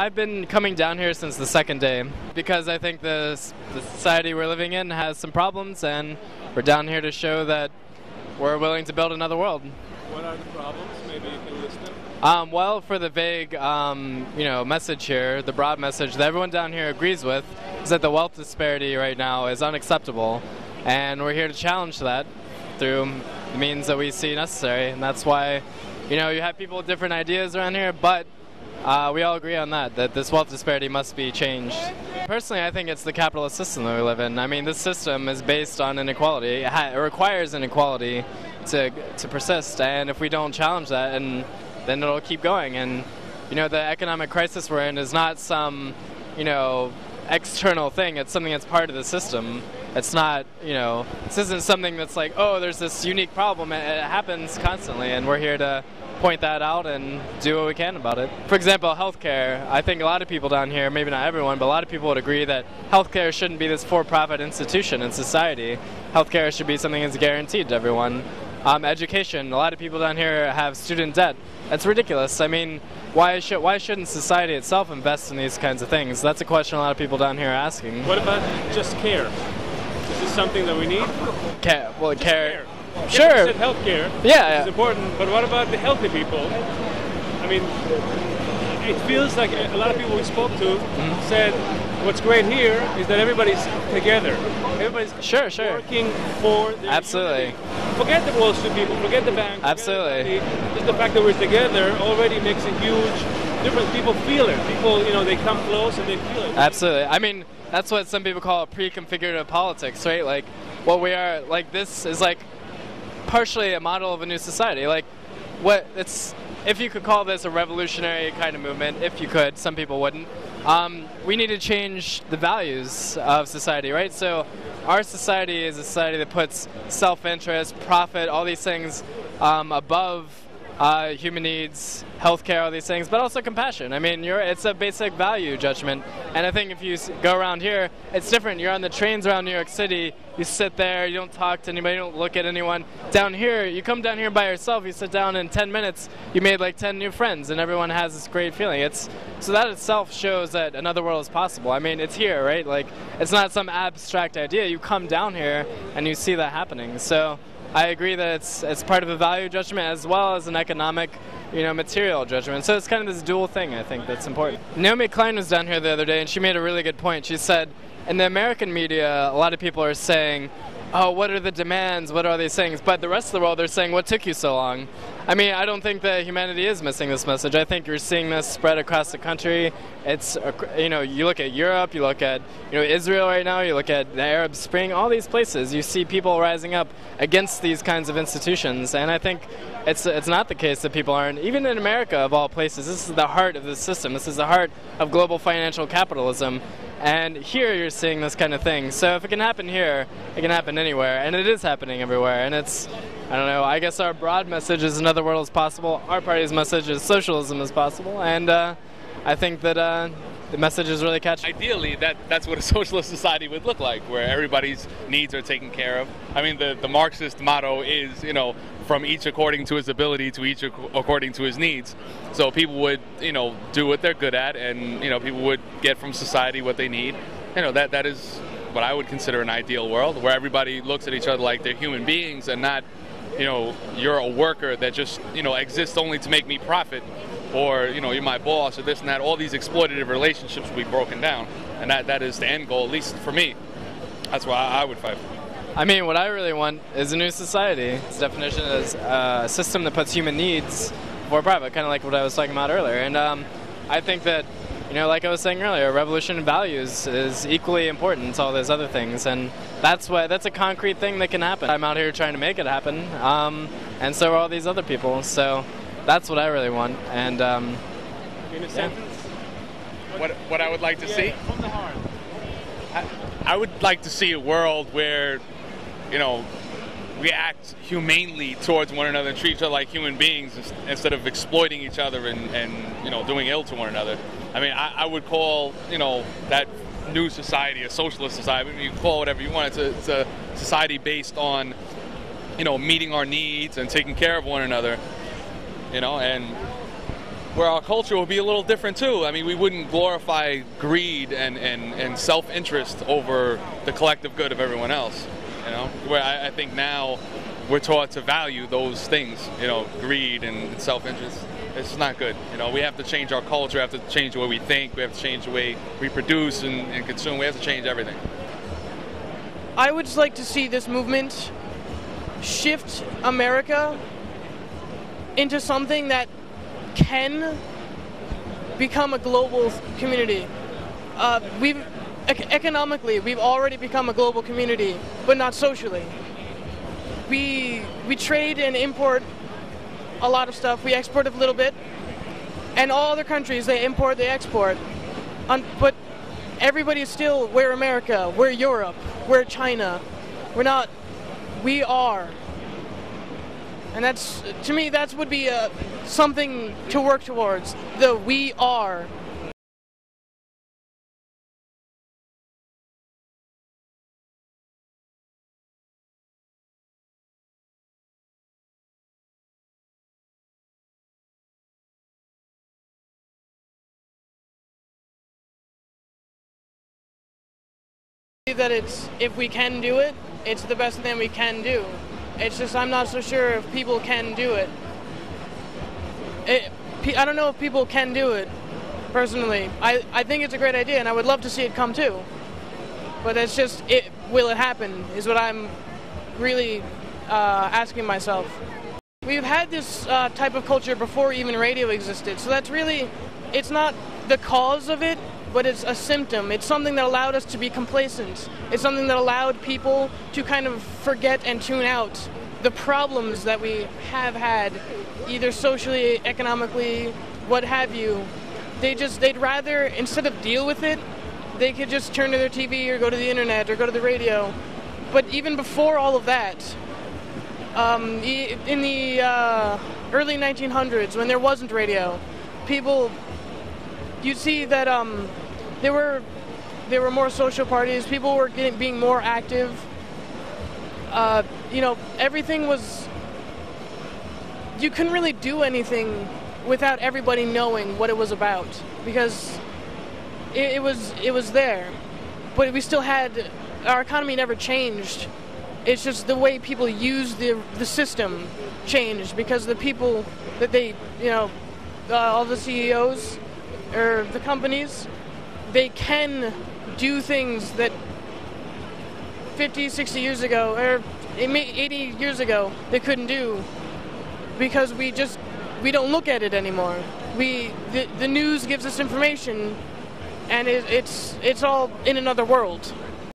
I've been coming down here since the second day because I think the society we're living in has some problems, and we're down here to show that we're willing to build another world. What are the problems? Maybe you can list them. Well, for the vague, message here, the broad message that everyone down here agrees with is that the wealth disparity right now is unacceptable, and we're here to challenge that through the means that we see necessary, and that's why, you have people with different ideas around here, but we all agree on that this wealth disparity must be changed. Personally, I think it's the capitalist system that we live in. I mean, this system is based on inequality. It requires inequality to persist, and if we don't challenge that, and then it'll keep going. And, the economic crisis we're in is not some, external thing. It's something that's part of the system. It's not, this isn't something that's like, oh, there's this unique problem. It happens constantly, and we're here to point that out and do what we can about it. For example, healthcare. I think a lot of people down here, maybe not everyone, but a lot of people would agree that healthcare shouldn't be this for-profit institution in society. Healthcare should be something that's guaranteed to everyone. Education. A lot of people down here have student debt. That's ridiculous. I mean, why shouldn't society itself invest in these kinds of things? That's a question a lot of people down here are asking. What about just care? Is this something that we need? Care. Sure. You said healthcare. Yeah. It's important, but what about the healthy people? I mean, it feels like a lot of people we spoke to said what's great here is that everybody's together. Everybody's working for their Absolutely. Unity. Forget the Wall Street people, forget the banks. Absolutely. Just the fact that we're together already makes a huge difference. People feel it. People, they come close and they feel it. Absolutely. I mean, that's what some people call pre-configurative politics, right? Like, what we are, like, this is like partially a model of a new society. Like, if you could call this a revolutionary kind of movement, if you could, some people wouldn't. We need to change the values of society, right? So our society is a society that puts self-interest, profit, all these things above human needs, healthcare, all these things, but also compassion. I mean, it's a basic value judgment. And I think if you go around here, it's different. You're on the trains around New York City, you sit there, you don't talk to anybody, you don't look at anyone. Down here, you come down here by yourself, you sit down, in 10 minutes, you made like 10 new friends, and everyone has this great feeling. So that itself shows that another world is possible. I mean, it's here, right? Like, it's not some abstract idea. You come down here, and you see that happening. So I agree that it's part of a value judgment as well as an economic, material judgment. So it's kind of this dual thing, I think, that's important. Naomi Klein was down here the other day, and she made a really good point. She said, in the American media, a lot of people are saying, oh, what are the demands, what are these things? But the rest of the world, they're saying, what took you so long? I mean, I don't think that humanity is missing this message. I think you're seeing this spread across the country. It's, you look at Europe, you look at, Israel right now, you look at the Arab Spring, all these places, you see people rising up against these kinds of institutions. And I think it's not the case that people aren't, even in America, of all places, this is the heart of the system. This is the heart of global financial capitalism. And here you're seeing this kind of thing. So if it can happen here, it can happen anywhere. And it is happening everywhere. And it's, I don't know, I guess our broad message is another world is possible. Our party's message is socialism is possible. And I think that the message is really catchy. Ideally, that's what a socialist society would look like, where everybody's needs are taken care of. I mean, the Marxist motto is, from each according to his ability to each according to his needs. So people would, do what they're good at, and, people would get from society what they need. That is what I would consider an ideal world, where everybody looks at each other like they're human beings and not, you're a worker that just, exists only to make me profit, or, you're my boss, or this and that. All these exploitative relationships will be broken down, and that is the end goal, at least for me. That's what I would fight for. I mean, what I really want is a new society. Its definition is a system that puts human needs before profit, kind of like what I was talking about earlier. And I think that, like I was saying earlier, revolution in values is equally important to all those other things. And that's a concrete thing that can happen. I'm out here trying to make it happen, and so are all these other people. So that's what I really want. And in a sentence, what I would like to see? From the heart. I would like to see a world where, we act humanely towards one another and treat each other like human beings instead of exploiting each other and doing ill to one another. I mean, I would call, that new society a socialist society. I mean, you can call it whatever you want. It's a society based on, meeting our needs and taking care of one another, and where our culture would be a little different too. I mean, we wouldn't glorify greed and self-interest over the collective good of everyone else. You know, where I think now we're taught to value those things. You know, greed and self-interest. It's just not good. You know, we have to change our culture. We have to change the way we think. We have to change the way we produce and consume. We have to change everything. I would just like to see this movement shift America into something that can become a global community. Economically, we've already become a global community, but not socially. We trade and import a lot of stuff. We export a little bit, and all other countries, they import, they export. But everybody is still, we're America, we're Europe, we're China. We're not, we are. And that's, to me, that would be something to work towards, the we are. That it's, if we can do it, it's the best thing we can do. It's just I'm not so sure if people can do it. I don't know if people can do it, personally. I think it's a great idea, and I would love to see it come too. But it's just, will it happen, is what I'm really asking myself. We've had this type of culture before even radio existed, so that's really, it's not the cause of it, but it's a symptom. It's something that allowed us to be complacent. It's something that allowed people to kind of forget and tune out the problems that we have had, either socially, economically, what have you. They'd rather, instead of deal with it, they could just turn to their TV or go to the internet or go to the radio. But even before all of that, in the early 1900s, when there wasn't radio, people, you'd see that there were more social parties. People were being more active. You know, everything was. You couldn't really do anything without everybody knowing what it was about, because it was there. But we still had, our economy never changed. It's just the way people use the system changed, because the people that they, you know, all the CEOs or the companies, they can do things that 50, 60 years ago, or 80 years ago, they couldn't do, because we don't look at it anymore. The news gives us information, and it's all in another world.